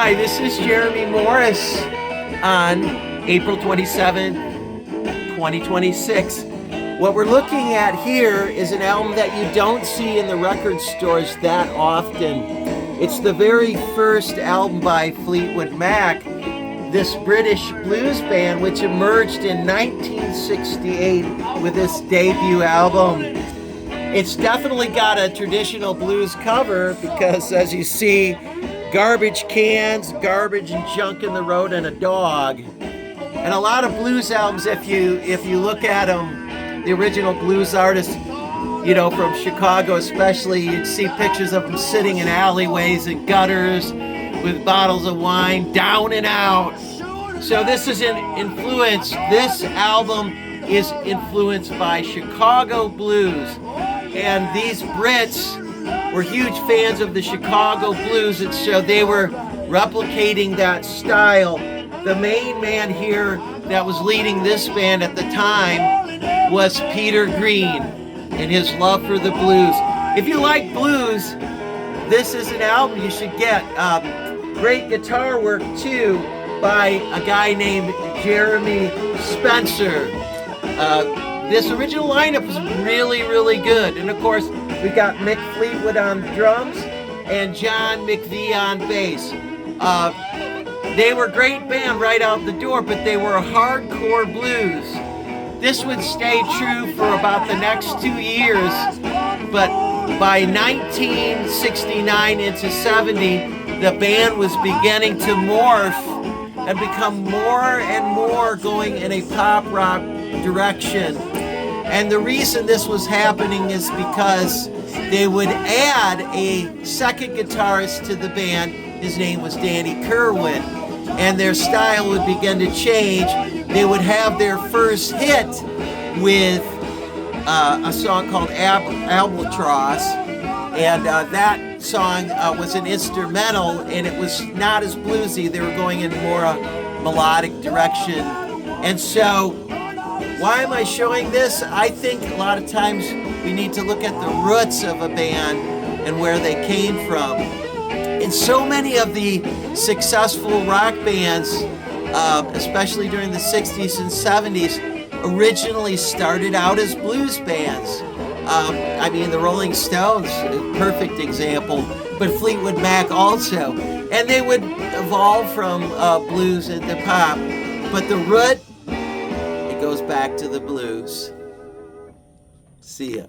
Hi, this is Jeremy Morris on April 27, 2026. What we're looking at here is an album that you don't see in the record stores that often. It's the very first album by Fleetwood Mac, this British blues band which emerged in 1968 with this debut album. It's definitely got a traditional blues cover because, as you see, garbage cans, garbage and junk in the road, and a dog. And a lot of blues albums, if you look at them, the original blues artists, from Chicago especially, you'd see pictures of them sitting in alleyways and gutters with bottles of wine, down and out. So this is an influence. This album is influenced by Chicago blues. And these Brits were huge fans of the Chicago blues, and so they were replicating that style. The main man here that was leading this band at the time was Peter Green and his love for the blues. If you like blues, this is an album you should get. Great guitar work too by a guy named Jeremy Spencer. This original lineup was really, really good. And of course, we got Mick Fleetwood on drums and John McVie on bass. They were a great band right out the door, but they were hardcore blues. This would stay true for about the next 2 years, but by 1969 into 70, the band was beginning to morph and become more and more going in a pop rock direction. And the reason this was happening is because they would add a second guitarist to the band. His name was Danny Kerwin, and their style would begin to change. They would have their first hit with a song called Albatross, and that song was an instrumental, and it was not as bluesy. They were going in more a melodic direction. And so, why am I showing this? I think a lot of times we need to look at the roots of a band and where they came from. And so many of the successful rock bands, especially during the 60s and 70s, originally started out as blues bands. The Rolling Stones, a perfect example, but Fleetwood Mac also. And they would evolve from blues into pop. But the root, it goes back to the blues. See ya.